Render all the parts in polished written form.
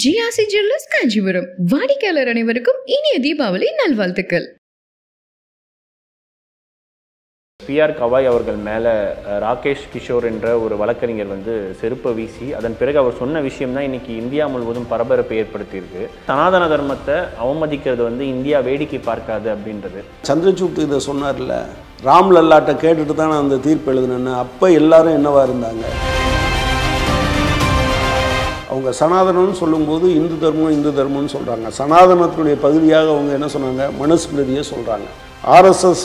GRC Jewellers Kanchipuram வாடிக்கையாளர் அனைவருக்கும் இனிய தீபாவளி நல்வாழ்த்துக்கள். PR கவாய் அவர்கள் மேலே ராகேஷ் கிஷோர் என்ற ஒரு வழக்கறிஞர் செருப்பை வீசி அதன் பிறகு அவர் சொன்ன விஷயம் தான் இன்றைக்கி இந்தியா முழுவதும் பரபரப்பை ஏற்படுத்தியிருக்கு. சனாதன தர்மத்தை அவமதிக்கிறது இந்தியா வேடிக்கை பார்க்காது அப்படின்றது. சந்திரசூட் இதை சொன்னார்ல, ராம் லல்லாட்டை கேட்டுட்டு தானே அந்த தீர்ப்பு எழுதுனேன்னு. அப்போ எல்லாரும் என்னவா இருந்தாங்க? அவங்க சனாதனம்னு சொல்லும்போது இந்து தர்மம்னு சொல்கிறாங்க. சனாதனத்தினுடைய பகுதியாக அவங்க என்ன சொன்னாங்க? மனுஸ்மிருதியை சொல்கிறாங்க. RSS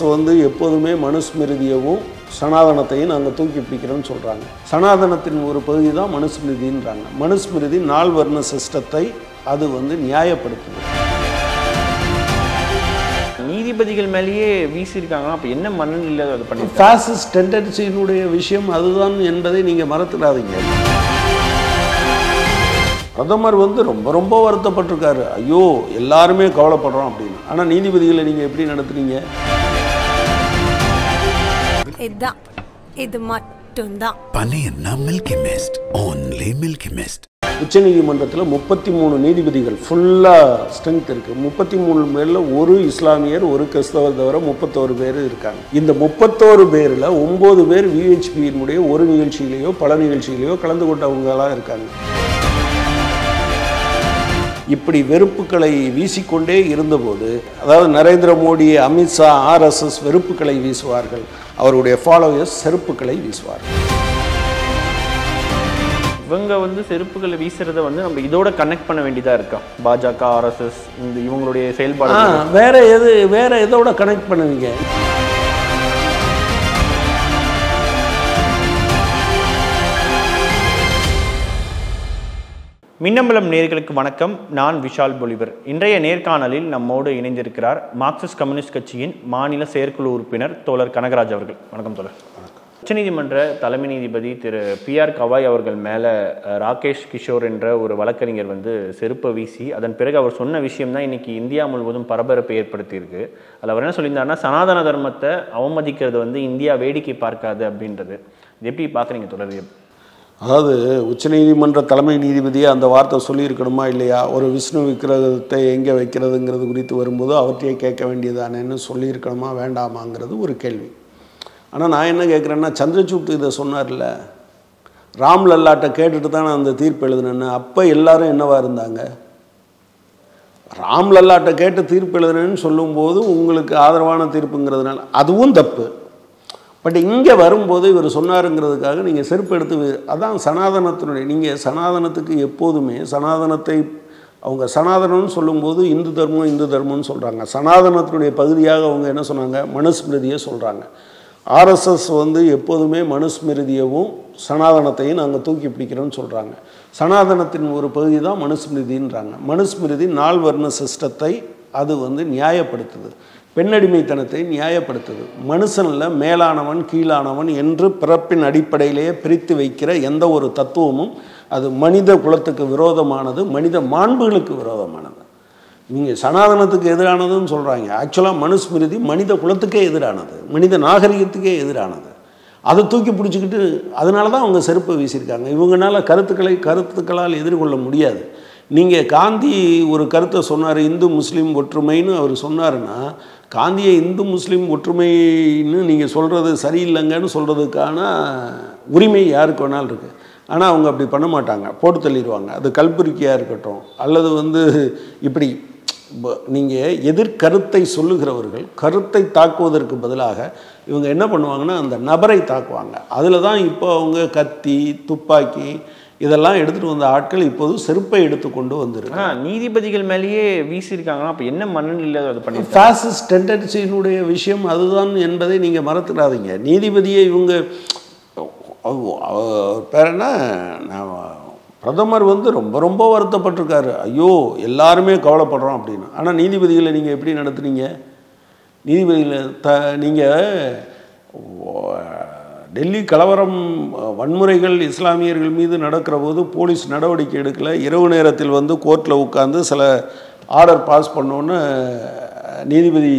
எப்போதுமே மனுஸ்மிருதியவும் சனாதனத்தையும் நாங்கள் தூக்கி பிடிக்கிறோன்னு சொல்கிறாங்க. சனாதனத்தின் ஒரு பகுதி தான் மனுஸ்மிருதின்றாங்க. மனுஸ்மிருதி 4 வர்ண சிஸ்டத்தை அது நியாயப்படுத்துது. நீதிபதிகள் மேலேயே வீசியிருக்காங்க. அப்போ என்ன மனநிலை அது பண்ணி ஃபாசிஸ்ட் டெண்டன்சியினுடைய விஷயம் அதுதான் என்பதை நீங்கள் மறந்துடாதீங்க. பிரதமர் ரொம்ப வருத்தப்பட்டிருக்காரு. ஐயோ எல்லாருமே கவலைப்படுறோம் அப்படின்னு. ஆனால் நீதிபதிகளை நீங்கள் எப்படி நடத்துறீங்க? இது மட்டும்தான் உச்சநீதிமன்றத்தில் 33 நீதிபதிகள் ஃபுல்லாக ஸ்ட்ரென்த் இருக்குது. 33 பேரில் ஒரு இஸ்லாமியர் ஒரு கிறிஸ்தவர் தவிர 31 பேர் இருக்காங்க. இந்த 31 பேரில் 9 பேர் VHPயினுடைய ஒரு நிகழ்ச்சியிலேயோ பல நிகழ்ச்சியிலேயோ கலந்து கொண்டவங்களாக இருக்காங்க. இப்படி வெறுப்புகளை வீசிக்கொண்டே இருந்தபோது, அதாவது நரேந்திர மோடி, அமித்ஷா, RSS வெறுப்புகளை வீசுவார்கள், அவருடைய ஃபாலோவர்ஸ் செருப்புகளை வீசுவார்கள். இவங்க செருப்புகளை வீசுறத நம்ம இதோட கனெக்ட் பண்ண வேண்டியதாக இருக்கா? பாஜக, RSS இவங்களுடைய செயல்பாடு வேற எதோட கனெக்ட் பண்ணுவீங்க? மின்னம்பலம் நேயர்களுக்கு வணக்கம். நான் விஷால் பொலிவர். இன்றைய நேர்காணலில் நம்மோடு இணைந்திருக்கிறார் மார்க்சிஸ்ட் கம்யூனிஸ்ட் கட்சியின் மாநில செயற்குழு உறுப்பினர் தோழர் கனகராஜ் அவர்கள். வணக்கம் தோழர். உச்சநீதிமன்ற தலைமை நீதிபதி திரு PR கவாய் அவர்கள் மேலே ராகேஷ் கிஷோர் என்ற ஒரு வழக்கறிஞர் செருப்பை வீசி அதன் பிறகு அவர் சொன்ன விஷயம் தான் இன்றைக்கி இந்தியா முழுவதும் பரபரப்பை ஏற்படுத்தியிருக்கு. அதில் அவர் என்ன சொல்லியிருந்தாருன்னா, சனாதன தர்மத்தை அவமதிக்கிறது இந்தியா வேடிக்கை பார்க்காது அப்படின்றது. இது எப்படி பார்க்குறீங்க தோழர்? அதாவது உச்சநீதிமன்ற தலைமை நீதிபதியை அந்த வார்த்தை சொல்லியிருக்கணுமா இல்லையா? ஒரு விஷ்ணு விக்கிரகத்தை எங்கே வைக்கிறதுங்கிறது குறித்து வரும்போது அவற்றையே கேட்க வேண்டியதானேன்னு சொல்லியிருக்கணுமா வேண்டாமாங்கிறது ஒரு கேள்வி. ஆனால் நான் என்ன கேட்குறேன்னா, சந்திரசூட் இதை சொன்னார்ல, ராம் லல்லாட்டை கேட்டுட்டு தானே அந்த தீர்ப்பு எழுதுனேன்னு. அப்போ எல்லாரும் என்னவா இருந்தாங்க? ராம் லல்லாட்டை கேட்டு தீர்ப்பு எழுதுனேன்னு சொல்லும்போது உங்களுக்கு ஆதரவான தீர்ப்புங்கிறதுனால அதுவும் தப்பு. பட் இங்கே வரும்போது இவர் சொன்னாருங்கிறதுக்காக நீங்கள் செருப்பு எடுத்து, அதான் சனாதனத்தினுடைய, நீங்கள் சனாதனத்துக்கு எப்போதுமே சனாதனத்தை அவங்க சனாதனம்னு சொல்லும்போது இந்து தர்மம்னு சொல்கிறாங்க. சனாதனத்தினுடைய பகுதியாக அவங்க என்ன சொன்னாங்க? மனுஸ்மிருதியை சொல்கிறாங்க. RSS எப்போதுமே மனுஸ்மிருதியவும் சனாதனத்தையும் நாங்கள் தூக்கி பிடிக்கிறோன்னு சொல்கிறாங்க. சனாதனத்தின் ஒரு பகுதி தான் மனுஸ்மிருதின்றாங்க. மனுஸ்மிருதி 4 வர்ண சிஸ்டத்தை அது நியாயப்படுத்துது. பெண்ணடிமைத்தனத்தை நியாயப்படுத்துது. மனுஷனில் மேலானவன் கீழானவன் என்று பிறப்பின் அடிப்படையிலேயே பிரித்து வைக்கிற எந்த ஒரு தத்துவமும் அது மனித குலத்துக்கு விரோதமானது, மனித மாண்புகளுக்கு விரோதமானது. நீங்கள் சனாதனத்துக்கு எதிரானதுன்னு சொல்கிறாங்க. ஆக்சுவலாக மனுஸ்மிருதி மனித குலத்துக்கே எதிரானது, மனித நாகரிகத்துக்கே எதிரானது. அதை தூக்கி பிடிச்சிக்கிட்டு அதனால தான் அவங்க செருப்பை வீசியிருக்காங்க. இவங்களால கருத்துக்களால் எதிர்கொள்ள முடியாது. நீங்கள் காந்தி ஒரு கருத்தை சொன்னார், இந்து முஸ்லீம் ஒற்றுமைன்னு அவர் சொன்னாருன்னா, காந்தியை இந்து முஸ்லீம் ஒற்றுமைன்னு நீங்கள் சொல்கிறது சரியில்லைங்கன்னு சொல்கிறதுக்கான உரிமை யாருக்கு வேணாலும் இருக்குது. ஆனால் அவங்க அப்படி பண்ண மாட்டாங்க, போட்டு தள்ளிடுவாங்க. அது கல்புரிக்கையாக இருக்கட்டும் அல்லது இப்படி நீங்கள் எதிர்கருத்தை சொல்லுகிறவர்கள் கருத்தை தாக்குவதற்கு பதிலாக இவங்க என்ன பண்ணுவாங்கன்னா அந்த நபரை தாக்குவாங்க. அதில் தான் இப்போ அவங்க கத்தி, துப்பாக்கி இதெல்லாம் எடுத்துகிட்டு வந்த ஆட்கள் இப்போது செருப்பை எடுத்துக்கொண்டு வந்துருக்கு. நீதிபதிகள் மேலேயே வீசியிருக்காங்கன்னா அப்போ என்ன மனநிலை அது பண்ணி? ஃபாசிஸ்ட் டெண்டன்சியினுடைய விஷயம் அதுதான் என்பதை நீங்கள் மறந்துடாதீங்க. நீதிபதியை இவங்க பேர் என்ன, பிரதமர் ரொம்ப வருத்தப்பட்டிருக்காரு. ஐயோ எல்லாருமே கவலைப்படுறோம் அப்படின்னு. ஆனால் நீதிபதிகளை நீங்கள் எப்படி நடத்துனீங்க? நீதிபதிகளை நீங்கள் டெல்லி கலவரம் வன்முறைகள் இஸ்லாமியர்கள் மீது நடக்கிற போது போலீஸ் நடவடிக்கை எடுக்கலை. இரவு நேரத்தில் கோர்ட்டில் உட்காந்து சில ஆர்டர் பாஸ் பண்ணோன்னு நீதிபதி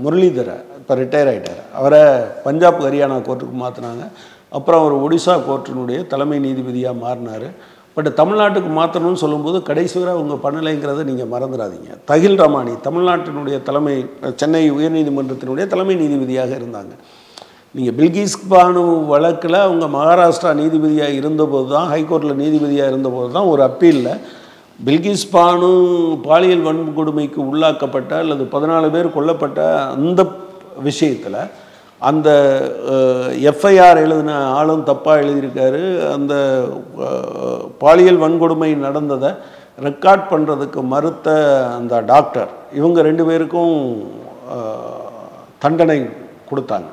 முரளிதர இப்போ ரிட்டையர் ஆகிட்டார். அவரை பஞ்சாப் ஹரியானா கோர்ட்டுக்கு மாற்றினாங்க. அப்புறம் அவர் ஒடிசா கோர்ட்டினுடைய தலைமை நீதிபதியாக மாறினார். பட் தமிழ்நாட்டுக்கு மாற்றணும்னு சொல்லும்போது கடைசி வரை அவங்க பண்ணலைங்கிறத நீங்கள் மறந்துடாதீங்க. தஹில் ரமானி தமிழ்நாட்டினுடைய சென்னை உயர்நீதிமன்றத்தினுடைய தலைமை நீதிபதியாக இருந்தாங்க. நீங்கள் பில்கிஸ் பானு வழக்கில் அவங்க மகாராஷ்டிரா நீதிபதியாக இருந்தபோது தான், ஹைகோர்ட்டில் நீதிபதியாக இருந்தபோது தான் ஒரு அப்பீலில் பில்கிஸ் பானு பாலியல் வன்கொடுமைக்கு உள்ளாக்கப்பட்ட அல்லது 14 பேர் கொல்லப்பட்ட அந்த விஷயத்தில் அந்த எஃப்ஐஆர் எழுதின ஆளும் தப்பாக எழுதியிருக்காரு. அந்த பாலியல் வன்கொடுமை நடந்ததை ரெக்கார்ட் பண்ணுறதுக்கு மறுத்த அந்த டாக்டர், இவங்க 2 பேருக்கும் தண்டனை கொடுத்தாங்க.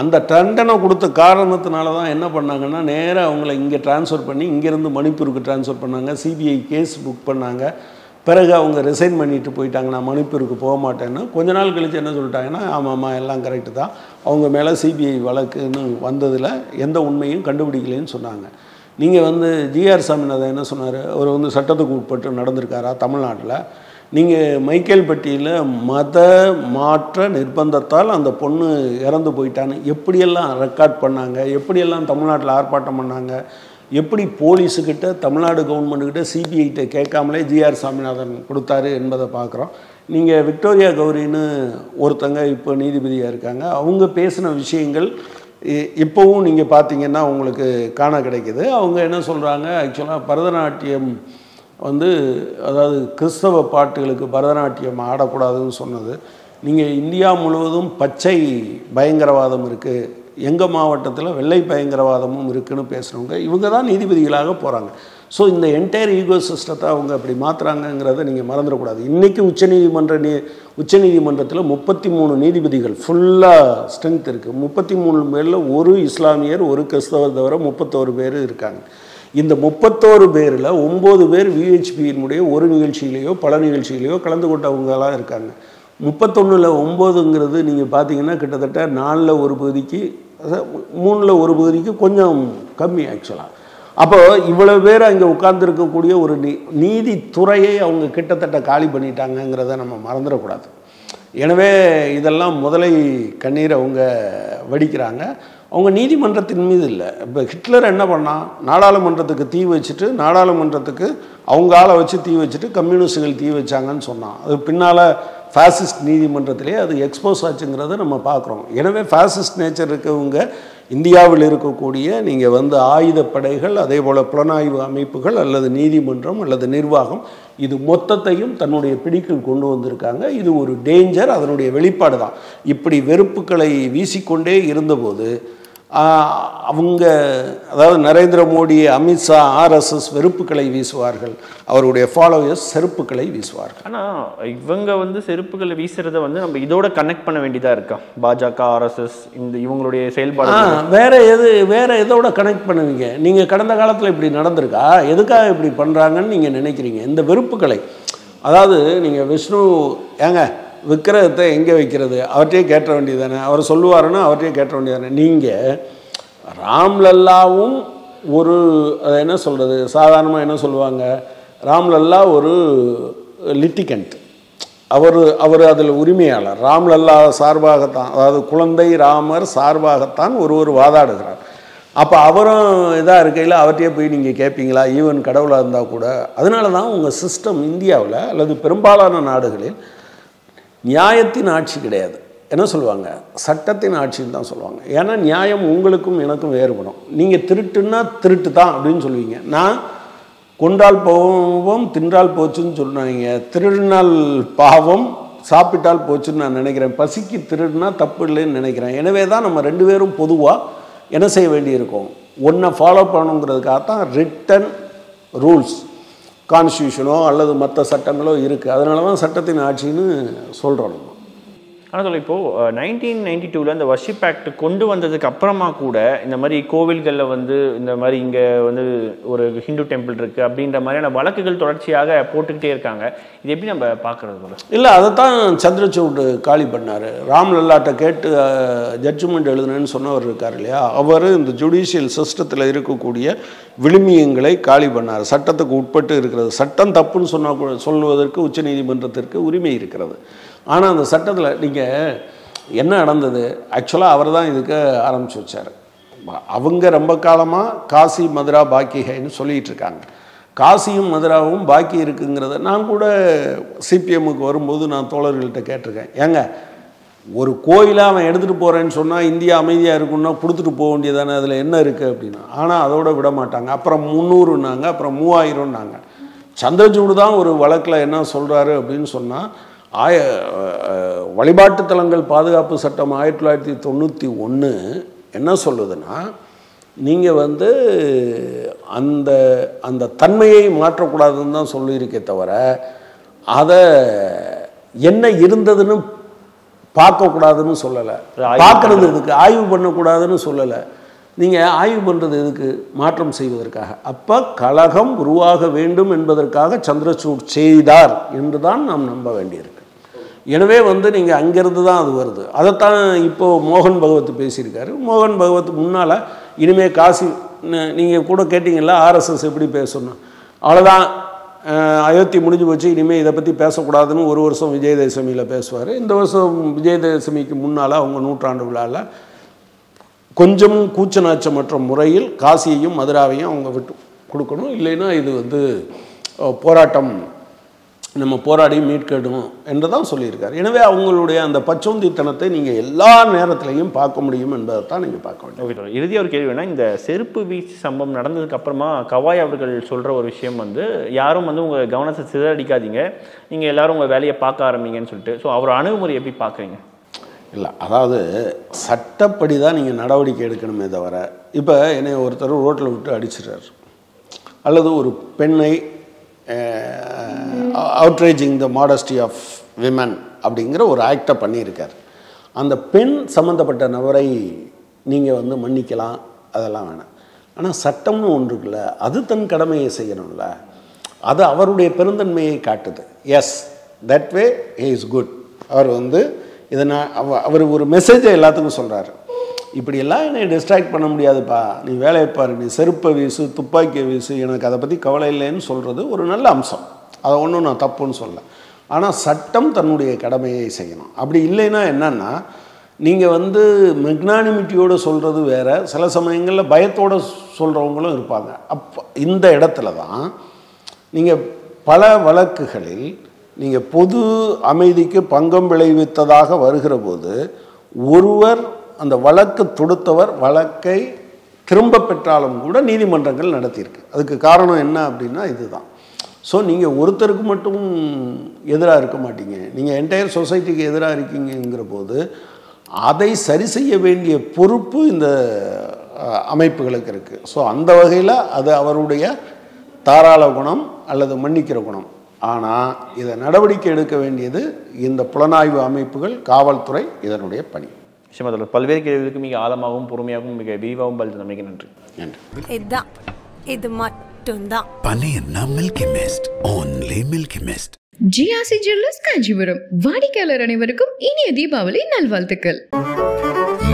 அந்த தண்டனை கொடுத்த காரணத்தினால தான் என்ன பண்ணாங்கன்னா, நேராக அவங்கள இங்கே ட்ரான்ஸ்ஃபர் பண்ணி இங்கேருந்து மணிப்பூருக்கு ட்ரான்ஸ்ஃபர் பண்ணாங்க. சிபிஐ கேஸ் புக் பண்ணாங்க. பிறகு அவங்க ரிசைன் பண்ணிட்டு போயிட்டாங்க, நான் மணிப்பூருக்கு போக மாட்டேன்னு. கொஞ்ச நாள் கழித்து என்ன சொல்லிட்டாங்கன்னா, ஆமாம்மா எல்லாம் கரெக்டு தான், அவங்க மேலே சிபிஐ வழக்குன்னு வந்ததில் எந்த உண்மையும் கண்டுபிடிக்கலைன்னு சொன்னாங்க. நீங்கள் ஜிஆர் சாமிநாதன் என்ன சொன்னார், அவர் சட்டத்துக்கு உட்பட்டு நடந்திருக்காரா தமிழ்நாட்டில்? நீங்கள் மைக்கேல்பட்டியில் மத மாற்ற நிர்பந்தத்தால் அந்த பொண்ணு இறந்து போயிட்டான்னு எப்படியெல்லாம் ரெக்கார்ட் பண்ணாங்க, எப்படியெல்லாம் தமிழ்நாட்டில் ஆர்ப்பாட்டம் பண்ணாங்க, எப்படி போலீஸுக்கிட்ட தமிழ்நாடு கவர்மெண்ட்டுக்கிட்ட சிபிஐட்ட கேட்காமலே ஜிஆர் சாமிநாதன் கொடுத்தாரு என்பதை பார்க்குறோம். நீங்கள் விக்டோரியா கௌரின்னு ஒருத்தங்க இப்போ நீதிபதியாக இருக்காங்க. அவங்க பேசின விஷயங்கள் இப்போவும் நீங்கள் பார்த்தீங்கன்னா உங்களுக்கு காண கிடைக்குது. அவங்க என்ன சொல்கிறாங்க, ஆக்சுவலாக பரதநாட்டியம் அதாவது கிறிஸ்தவ பாட்டுகளுக்கு பரதநாட்டியம் ஆடக்கூடாதுன்னு சொன்னது. நீங்கள் இந்தியா முழுவதும் பச்சை பயங்கரவாதம் இருக்குது, எங்கள் மாவட்டத்தில் வெள்ளை பயங்கரவாதமும் இருக்குதுன்னு பேசுகிறவங்க இவங்க தான் நீதிபதிகளாக போகிறாங்க. ஸோ இந்த என்டையர் ஈகோ சிஸ்டத்தை அவங்க அப்படி மாற்றுறாங்கங்கிறத நீங்கள் மறந்துடக்கூடாது. இன்றைக்கி உச்சநீதிமன்றத்தில் 33 நீதிபதிகள் ஃபுல்லாக ஸ்ட்ரென்த் இருக்குது. 33 பேரில் ஒரு இஸ்லாமியர் ஒரு கிறிஸ்தவர் தவிர 31 பேர் இருக்காங்க. இந்த 31 பேரில் 9 பேர் விஹெச்பியினுடைய ஒரு நிகழ்ச்சியிலையோ பல நிகழ்ச்சியிலையோ கலந்து கொண்டவங்களாக இருக்காங்க. 31ல் 9ங்கிறது நீங்கள் பார்த்தீங்கன்னா கிட்டத்தட்ட 4ல் ஒரு பகுதிக்கு 3ல் ஒரு பகுதிக்கு கொஞ்சம் கம்மி ஆக்சுவலாக. அப்போ இவ்வளோ பேர் அங்கே உட்கார்ந்துருக்கக்கூடிய ஒரு நீதித்துறையை அவங்க கிட்டத்தட்ட காலி பண்ணிட்டாங்கங்கிறத நம்ம மறந்துடக்கூடாது. எனவே இதெல்லாம் முதலை கண்ணீர் அவங்க வடிக்கிறாங்க. அவங்க நீதிமன்றத்தின் மீது இல்லை. இப்போ ஹிட்லர் என்ன பண்ணால், நாடாளுமன்றத்துக்கு தீ வச்சுட்டு, நாடாளுமன்றத்துக்கு அவங்க ஆளை வச்சு தீ வச்சுட்டு கம்யூனிஸ்டுகள் தீ வச்சாங்கன்னு சொன்னான். அது பின்னால் ஃபேசிஸ்ட் நீதிமன்றத்திலே அது எக்ஸ்போஸ் ஆச்சுங்கிறத நம்ம பார்க்குறோம். எனவே ஃபேசிஸ்ட் நேச்சர் இருக்கவங்க இந்தியாவில் இருக்கக்கூடிய நீங்கள் ஆயுதப்படைகள், அதே போல் புலனாய்வு அமைப்புகள் அல்லது நீதிமன்றம் அல்லது நிர்வாகம், இது மொத்தத்தையும் தன்னுடைய பிடிக்குள் கொண்டு வந்திருக்காங்க. இது ஒரு டேஞ்சர், அதனுடைய வெளிப்பாடு தான். இப்படி வெறுப்புகளை வீசிக்கொண்டே இருந்தபோது அவங்க, அதாவது நரேந்திர மோடி, அமித்ஷா, ஆர்எஸ்எஸ் வெறுப்புகளை வீசுவார்கள், அவருடைய ஃபாலோவர்ஸ் செருப்புகளை வீசுவார்கள். ஆனால் இவங்க செருப்புகளை வீசுறதை நம்ம இதோட கனெக்ட் பண்ண வேண்டியதாக இருக்கா? பாஜக, ஆர்எஸ்எஸ் இவங்களுடைய செயல்பாடு வேற எதோட கனெக்ட் பண்ணுவீங்க? நீங்கள் கடந்த காலத்தில் இப்படி நடந்திருக்கா? எதுக்காக இப்படி பண்ணுறாங்கன்னு நீங்கள் நினைக்கிறீங்க? இந்த வெறுப்புகளை, அதாவது நீங்கள் விஷ்ணு ஏங்க விக்கிரகத்தை எங்கே வைக்கிறது அவர்கிட்டயே கேட்ட வேண்டியது தானே, அவர் சொல்லுவாருன்னா அவர்கிட்டயே கேட்ட வேண்டியது தானே. நீங்கள் ராம்லல்லாவும் ஒரு என்ன சொல்கிறது, சாதாரணமாக என்ன சொல்லுவாங்க, ராம்லல்லா ஒரு லிட்டிகண்ட், அவர் அதில் உரிமையாளர். ராம்லல்லா சார்பாகத்தான், அதாவது குழந்தை ராமர் சார்பாகத்தான் ஒரு வாதாடுகிறார். அப்போ அவரும் இதாக இருக்கையில் அவர்கிட்டயே போய் நீங்கள் கேட்பீங்களா? ஈவன் கடவுளாக இருந்தால் கூட. அதனால தான் உங்கள் சிஸ்டம் இந்தியாவில் அல்லது பெரும்பாலான நாடுகளில் நியாயத்தின் ஆட்சி கிடையாது. என்ன சொல்லுவாங்க, சட்டத்தின் ஆட்சின்னு தான் சொல்லுவாங்க. ஏன்னா நியாயம் உங்களுக்கும் எனக்கும் வேறுபடும். நீங்கள் திருட்டுன்னா திருட்டு தான் அப்படின்னு சொல்லுவீங்க, நான் கொண்டால் போவோம் தின்றால் போச்சுன்னு சொல்லுவாங்க. திருடினால் பாவம், சாப்பிட்டால் போச்சுன்னு நான் நினைக்கிறேன். பசிக்கு திருடுனா தப்பு இல்லைன்னு நினைக்கிறேன். எனவே தான் நம்ம 2 பேரும் பொதுவாக என்ன செய்ய வேண்டியிருக்கோம், ஒன்றை ஃபாலோ பண்ணணுங்கிறதுக்காகத்தான் ரிட்டன் ரூல்ஸ், கான்ஸ்டியூஷனோ அல்லது மற்ற சட்டங்களோ இருக்குது. அதனால தான் சட்டத்தின் ஆட்சின்னு சொல்கிறோம். ஆனால் இப்போது 1992 இந்த வர்ஷிப் ஆக்ட் கொண்டு வந்ததுக்கு அப்புறமா கூட இந்த மாதிரி கோவில்களில் இந்த மாதிரி இங்கே ஒரு ஹிந்து டெம்பிள் இருக்குது அப்படின்ற மாதிரியான வழக்குகள் தொடர்ச்சியாக போட்டுக்கிட்டே இருக்காங்க. இது எப்படி நம்ம பார்க்குறது? இல்லை, அதைத்தான் சந்திரசூட் காலி பண்ணார். ராம்லல்லாட்ட கேட்டு ஜட்ஜ்மெண்ட் எழுதுனேன்னு சொன்னவர் இருக்கார் இல்லையா, அவர் இந்த ஜுடிஷியல் சிஸ்டத்தில் இருக்கக்கூடிய விழுமியங்களை காலி பண்ணார். சட்டத்துக்கு உட்பட்டு இருக்கிறது. சட்டம் தப்புன்னு சொல்வதற்கு உச்சநீதிமன்றத்திற்கு உரிமை இருக்கிறது. ஆனால் அந்த சட்டத்தில் நீங்கள் என்ன நடந்தது, ஆக்சுவலாக அவர் தான் இதுக்கு ஆரம்பித்து வச்சார். அவங்க ரொம்ப காலமாக காசி மதுரா பாக்கிகைன்னு சொல்லிகிட்டு இருக்காங்க. காசியும் மதுராவும் பாக்கி இருக்குங்கிறத நான் கூட சிபிஎம்முக்கு வரும்போது நான் தோழர்கள்ட்ட கேட்டிருக்கேன். ஏங்க ஒரு கோயிலை அவன் எடுத்துகிட்டு போகிறேன்னு சொன்னால் இந்தியா அமைதியாக இருக்குன்னா கொடுத்துட்டு போக வேண்டியதானே, அதில் என்ன இருக்குது அப்படின்னா. ஆனால் அதோட விட மாட்டாங்க. அப்புறம் 300ன்னாங்க, அப்புறம் 3000ன்னாங்க. சந்திரசூடு தான் ஒரு வழக்கில் என்ன சொல்கிறாரு அப்படின்னு சொன்னால், வழிபாட்டு தலங்கள் பாதுகாப்பு சட்டம் 1991 என்ன சொல்லுதுன்னா, நீங்கள் வந்து அந்த அந்த தன்மையை மாற்றக்கூடாதுன்னு தான் சொல்லியிருக்கே தவிர அதை என்ன இருந்ததுன்னு பார்க்கக்கூடாதுன்னு சொல்லலை. பார்க்குறது எதுக்கு, ஆய்வு பண்ணக்கூடாதுன்னு சொல்லலை. நீங்கள் ஆய்வு பண்ணுறது எதுக்கு, மாற்றம் செய்வதற்காக. அப்போ கழகம் உருவாக வேண்டும் என்பதற்காக சந்திரசூட் செய்தார் என்று தான் நாம் நம்ப வேண்டியிருக்கு. எனவே வந்து நீங்கள் அங்கேருந்து தான் அது வருது. அதைத்தான் இப்போது மோகன் பகவத் பேசியிருக்காரு. மோகன் பகவத் முன்னால் இனிமேல் காசி நீங்கள் கூட கேட்டிங்கல்ல ஆர்எஸ்எஸ் எப்படி பேசணும், அவ்வளோதான் அயோத்தி முடிஞ்சு போச்சு, இனிமேல் இதை பற்றி பேசக்கூடாதுன்னு ஒரு வருஷம் விஜயதசமியில் பேசுவார். இந்த வருஷம் விஜயதசமிக்கு முன்னால் அவங்க 100ஆண்டு விழாவில் கொஞ்சம் கூச்சநாச்சமற்ற முறையில் காசியையும் மதுராவையும் அவங்க விட்டு கொடுக்கணும், இல்லைன்னா இது வந்து போராட்டம் நம்ம போராடி மீட்கணும் என்று தான் சொல்லியிருக்காரு. எனவே அவங்களுடைய அந்த பச்சோந்தித்தனத்தை நீங்கள் எல்லா நேரத்திலையும் பார்க்க முடியும் என்பதை தான் நீங்கள் பார்க்க வேண்டும். ஓகே, இறுதியாக ஒரு கேள்வி வேணா, இந்த செருப்பு வீச்சு சம்பவம் நடந்ததுக்கு அப்புறமா கவாய் அவர்கள் சொல்கிற ஒரு விஷயம் வந்து, யாரும் வந்து உங்கள் கவனத்தை சிதறடிக்காதீங்க, நீங்கள் எல்லாரும் உங்கள் வேலையை பார்க்க ஆரம்பிங்கன்னு சொல்லிட்டு. ஸோ அவர் அணுகுமுறை எப்படி பார்க்குறீங்க? இல்லை, அதாவது சட்டப்படி தான் நீங்கள் நடவடிக்கை எடுக்கணுமே தவிர, இப்போ என்னை ஒருத்தர் ரோட்டில் விட்டு அடிச்சிடுறார், அல்லது ஒரு பெண்ணை அவுட்ரேஜிங் த மாடஸ்டி ஆஃப் விமன் அப்படிங்கிற ஒரு ஆக்டை பண்ணியிருக்கார். அந்த பெண் சம்மந்தப்பட்ட நபரை நீங்கள் வந்து மன்னிக்கலாம், அதெல்லாம் வேணாம். ஆனால் சட்டம்னு ஒன்று இருக்குல்ல, அது தன் கடமையை செய்யணும்ல, அது அவருடைய பெருந்தன்மையை காட்டுது. Yes, that way he is good. அவர் வந்து இதை அவர் ஒரு மெசேஜை எல்லாத்துக்கும் சொல்கிறாரு, இப்படியெல்லாம் என்னை டிஸ்ட்ராக்ட் பண்ண முடியாதுப்பா, நீ வேலையை பாரு, நீ செருப்பை வீசு, துப்பாக்கியை வீசு, எனக்கு அதை பற்றி கவலை இல்லைன்னு சொல்கிறது ஒரு நல்ல அம்சம். அதை ஒன்றும் நான் தப்புன்னு சொல்ல. ஆனால் சட்டம் தன்னுடைய கடமையை செய்யணும். அப்படி இல்லைன்னா என்னன்னா, நீங்கள் வந்து மெக்னானிமிட்டியோடு சொல்கிறது வேறு, சில சமயங்களில் பயத்தோடு சொல்கிறவங்களும் இருப்பாங்க. அப்போ இந்த இடத்துல தான் நீங்கள் பல வழக்குகளில் நீங்கள் பொது அமைதிக்கு பங்கம் விளைவித்ததாக வருகிற போது ஒருவர் அந்த வழக்கு தொடுத்தவர் வழக்கை திரும்ப பெற்றாலும் கூட நீதிமன்றங்கள் நடத்தியிருக்கு. அதுக்கு காரணம் என்ன அப்படின்னா இதுதான். ஸோ நீங்கள் ஒருத்தருக்கு மட்டும் எதிராக இருக்க மாட்டீங்க, நீங்கள் என்டையர் சொசைட்டிக்கு எதிராக இருக்கீங்கிற போது அதை சரி செய்ய வேண்டிய பொறுப்பு இந்த அமைப்புகளுக்கு இருக்குது. ஸோ அந்த வகையில் அது அவருடைய தாராள குணம் அல்லது மன்னிக்கிற குணம். ஆனால் இதை நடவடிக்கை எடுக்க வேண்டியது இந்த புலனாய்வு அமைப்புகள், காவல்துறை, இதனுடைய பணி. நிச்சயமாக பல்வேறு கேள்விகளுக்கு மிக ஆழமாகவும் பொறுமையாகவும் மிக விரிவாகவும் பதில் தந்தமைக்கு நன்றி. இதுதான், இது மட்டும்தான். பழையன்னா Milky Mist, only Milky Mist. GRC jewellers Kanchipuram வாடிக்கையாளர் அனைவருக்கும் இனிய தீபாவளி நல்வாழ்த்துக்கள்.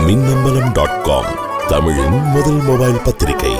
மின்னம்பலம்.com, தமிழின் முதல் மொபைல் பத்திரிகை.